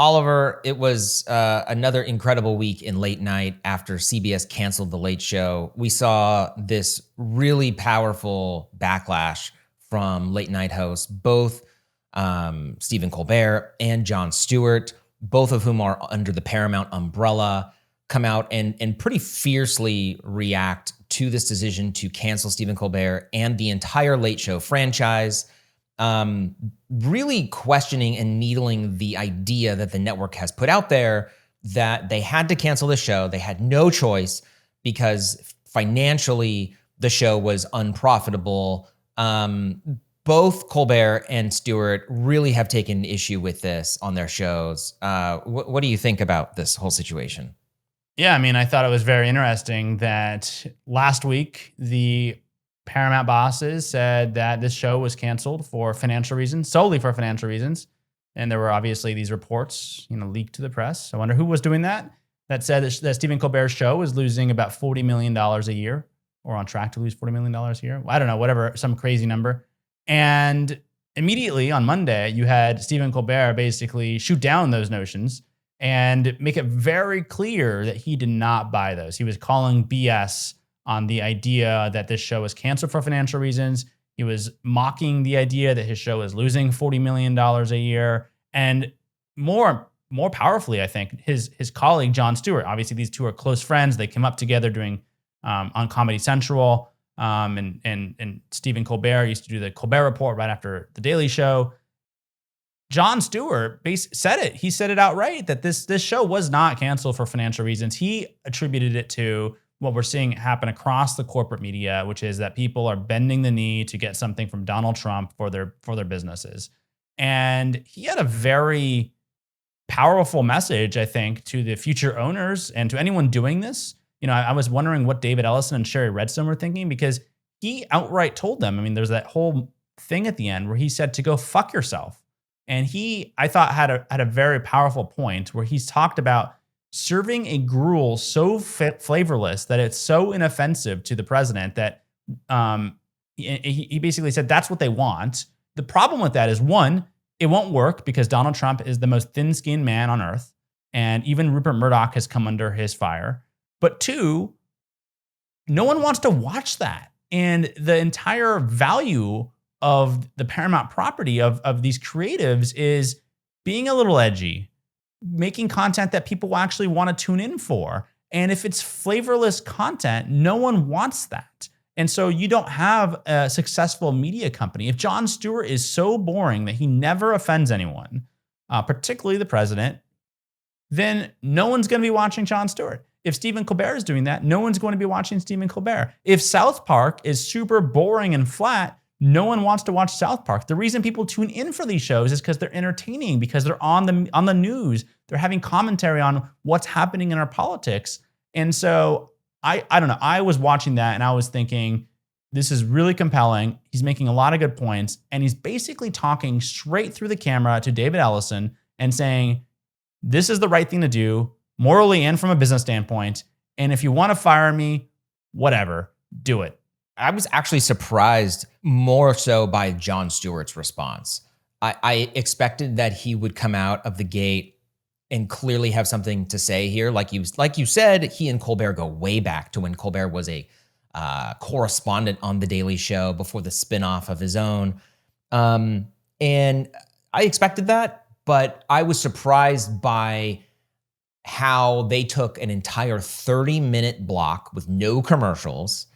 Oliver, it was another incredible week in late night after CBS canceled The Late Show. We saw this really powerful backlash from late night hosts, both Stephen Colbert and Jon Stewart, both of whom are under the Paramount umbrella, come out and pretty fiercely react to this decision to cancel Stephen Colbert and the entire Late Show franchise. Really questioning and needling the idea that the network has put out there that they had to cancel the show. They had no choice because financially the show was unprofitable. Both Colbert and Stewart really have taken issue with this on their shows. What do you think about this whole situation? Yeah, I mean, I thought it was very interesting that last week the Paramount bosses said that this show was canceled for financial reasons, solely for financial reasons. And there were obviously these reports, leaked to the press. I wonder who was doing that. That said that Stephen Colbert's show was losing about $40 million a year, or on track to lose $40 million a year. I don't know, whatever, some crazy number. And immediately on Monday, you had Stephen Colbert basically shoot down those notions and make it very clear that he did not buy those. He was calling BS on the idea that this show was canceled for financial reasons. He was mocking the idea that his show is losing $40 million a year. And more powerfully, I think, his colleague, Jon Stewart, obviously these two are close friends. They came up together doing on Comedy Central. And Stephen Colbert used to do the Colbert Report right after The Daily Show. Jon Stewart said it. He said it outright that this show was not canceled for financial reasons. He attributed it to what we're seeing happen across the corporate media, which is that people are bending the knee to get something from Donald Trump for their businesses. And he had a very powerful message, I think, to the future owners and to anyone doing this. I was wondering what David Ellison and Sherry Redstone were thinking, because he outright told them, there's that whole thing at the end where he said to go fuck yourself. And he, I thought, had a very powerful point where he's talked about serving a gruel so flavorless that it's so inoffensive to the president that he basically said that's what they want. The problem with that is, one, it won't work because Donald Trump is the most thin-skinned man on earth, and even Rupert Murdoch has come under his fire. But two, no one wants to watch that. And the entire value of the Paramount property of these creatives is being a little edgy, making content that people actually want to tune in for. And if it's flavorless content, no one wants that. And so you don't have a successful media company. If Jon Stewart is so boring that he never offends anyone, particularly the president, then no one's going to be watching Jon Stewart. If Stephen Colbert is doing that, no one's going to be watching Stephen Colbert. If South Park is super boring and flat, no one wants to watch South Park. The reason people tune in for these shows is because they're entertaining, because they're on the news. They're having commentary on what's happening in our politics. And so I don't know. I was watching that and I was thinking, this is really compelling. He's making a lot of good points. And he's basically talking straight through the camera to David Ellison and saying, this is the right thing to do, morally and from a business standpoint. And if you want to fire me, whatever, do it. I was actually surprised more so by Jon Stewart's response. I expected that he would come out of the gate and clearly have something to say here. Like you said, he and Colbert go way back to when Colbert was a correspondent on The Daily Show before the spinoff of his own. And I expected that, but I was surprised by how they took an entire 30-minute block with no commercials.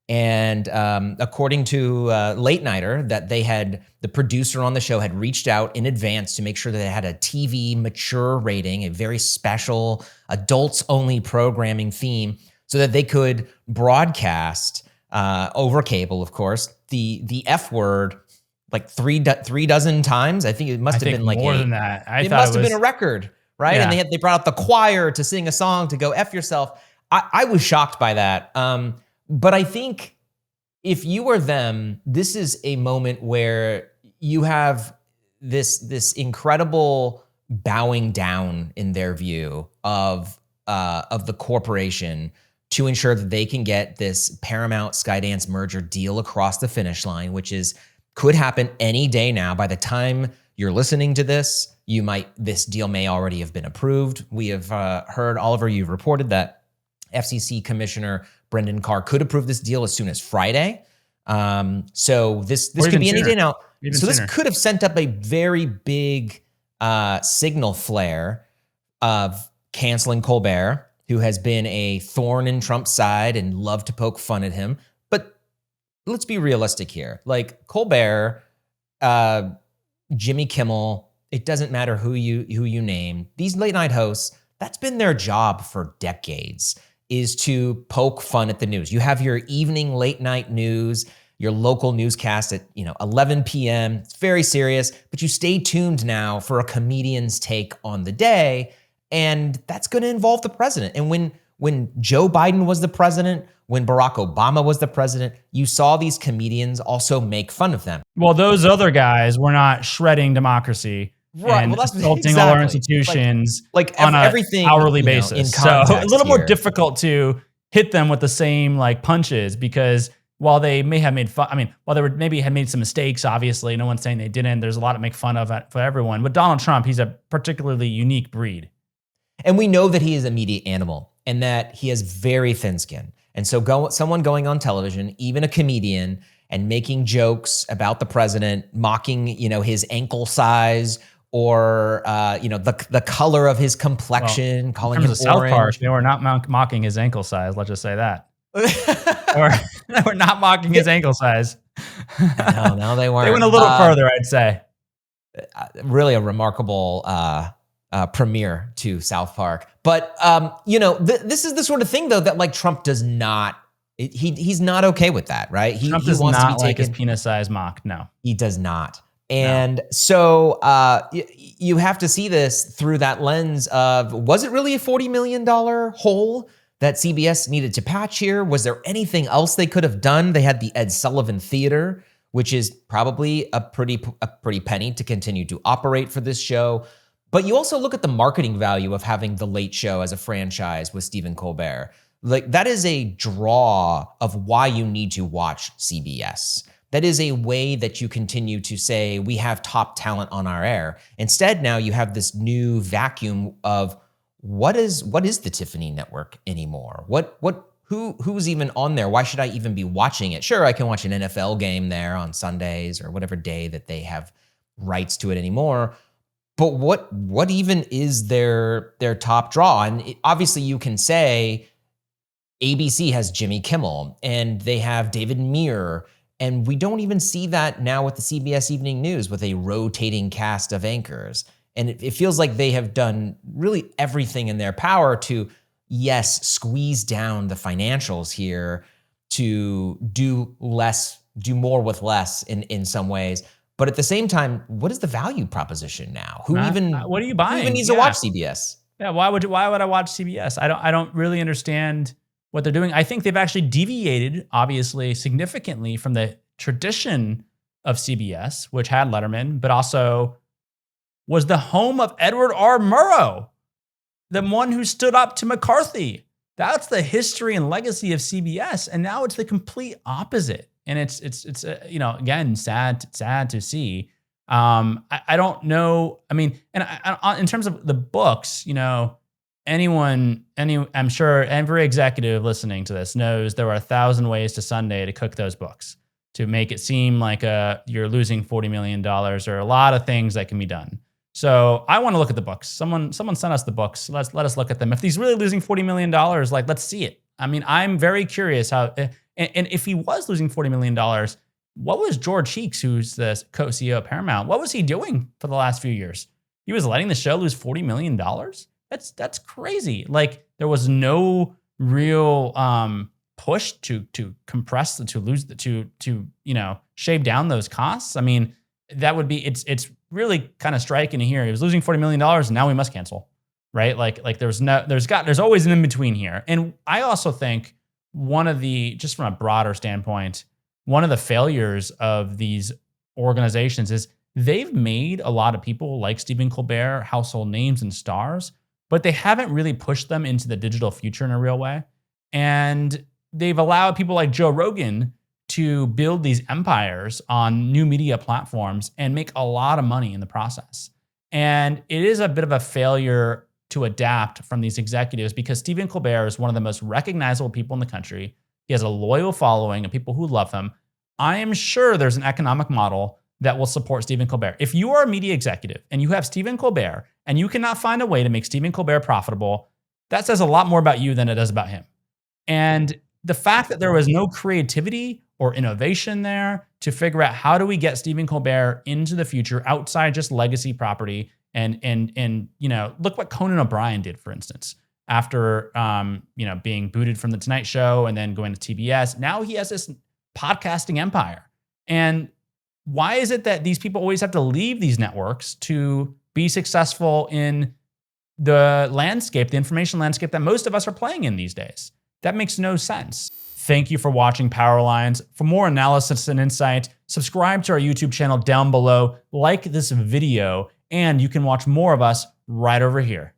And according to Late Nighter, that the producer on the show had reached out in advance to make sure that they had a TV mature rating, a very special adults-only programming theme, so that they could broadcast over cable, of course, the F word like three dozen times. I think it must have been like more than that. It must have been a record, right? Yeah. And they brought out the choir to sing a song to go F yourself. I was shocked by that. But I think if you were them, this is a moment where you have this incredible bowing down in their view of the corporation to ensure that they can get this Paramount Skydance merger deal across the finish line, which could happen any day now. By the time you're listening to this, this deal may already have been approved. We have heard, Oliver, you've reported that FCC Commissioner Brendan Carr could approve this deal as soon as Friday. So this could be any day now. So this could have sent up a very big signal flare of canceling Colbert, who has been a thorn in Trump's side and loved to poke fun at him. But let's be realistic here. Like Colbert, Jimmy Kimmel, it doesn't matter who you name. These late night hosts, that's been their job for decades, is to poke fun at the news. You have your evening late night news, your local newscast at 11 p.m. It's very serious, but you stay tuned now for a comedian's take on the day, and that's going to involve the president. And when Joe Biden was the president, when Barack Obama was the president, you saw these comedians also make fun of them. Well, those other guys were not shredding democracy. Right, and assaulting all our institutions like on everything, an hourly basis. In so a little here. More difficult to hit them with the same punches, because while they may have made fun, while they maybe had made some mistakes, obviously, no one's saying they didn't. There's a lot to make fun of for everyone. But Donald Trump, he's a particularly unique breed. And we know that he is a media animal and that he has very thin skin. And so someone going on television, even a comedian, and making jokes about the president, mocking, his ankle size, or the color of his complexion, calling him orange. South Park, they were not mocking his ankle size. Let's just say that. Or they were not mocking his ankle size. No, they weren't. They went a little further, I'd say. Really a remarkable premiere to South Park. But this is the sort of thing though that Trump does not. He's not okay with that, right? Trump does not to be like his penis size mocked. No, he does not. And so you have to see this through that lens of, was it really a $40 million hole that CBS needed to patch here? Was there anything else they could have done? They had the Ed Sullivan Theater, which is probably a pretty penny to continue to operate for this show. But you also look at the marketing value of having The Late Show as a franchise with Stephen Colbert. That is a draw of why you need to watch CBS. That is a way that you continue to say, we have top talent on our air. Instead, now you have this new vacuum of what is the Tiffany network anymore? Who's even on there? Why should I even be watching it? Sure, I can watch an NFL game there on Sundays or whatever day that they have rights to it anymore. But what even is their top draw? And obviously you can say ABC has Jimmy Kimmel and they have David Muir. And we don't even see that now with the CBS Evening News with a rotating cast of anchors. And it feels like they have done really everything in their power to, yes, squeeze down the financials here to do more with less in some ways. But at the same time, what is the value proposition now? What are you buying? Who even needs to watch CBS? Yeah, why would I watch CBS? I don't really understand what they're doing. I think they've actually deviated, obviously, significantly from the tradition of CBS, which had Letterman, but also was the home of Edward R. Murrow, the one who stood up to McCarthy. That's the history and legacy of CBS, and now it's the complete opposite. And it's again, sad to see. I don't know. In terms of the books, I'm sure every executive listening to this knows there are 1,000 ways to Sunday to cook those books to make it seem like you're losing $40 million, or a lot of things that can be done. So I want to look at the books. Someone sent us the books. Let us look at them. If he's really losing $40 million, let's see it. I'm very curious how, and if he was losing $40 million, what was George Cheeks, who's the co-CEO of Paramount, what was he doing for the last few years? He was letting the show lose $40 million? That's crazy. There was no real push to compress, to shave down those costs. That would be, it's really kind of striking to hear. He was losing $40 million and now we must cancel, right? There's always an in-between here. And I also think just from a broader standpoint, one of the failures of these organizations is they've made a lot of people like Stephen Colbert household names and stars, but they haven't really pushed them into the digital future in a real way. And they've allowed people like Joe Rogan to build these empires on new media platforms and make a lot of money in the process. And it is a bit of a failure to adapt from these executives because Stephen Colbert is one of the most recognizable people in the country. He has a loyal following of people who love him. I am sure there's an economic model that will support Stephen Colbert. If you are a media executive and you have Stephen Colbert and you cannot find a way to make Stephen Colbert profitable, that says a lot more about you than it does about him. And the fact that there was no creativity or innovation there to figure out how do we get Stephen Colbert into the future outside just legacy property and look what Conan O'Brien did, for instance, after being booted from the Tonight Show and then going to TBS. Now he has this podcasting empire. And why is it that these people always have to leave these networks to be successful in the landscape, the information landscape that most of us are playing in these days? That makes no sense. Thank you for watching Power Lines. For more analysis and insight, subscribe to our YouTube channel down below, like this video, and you can watch more of us right over here.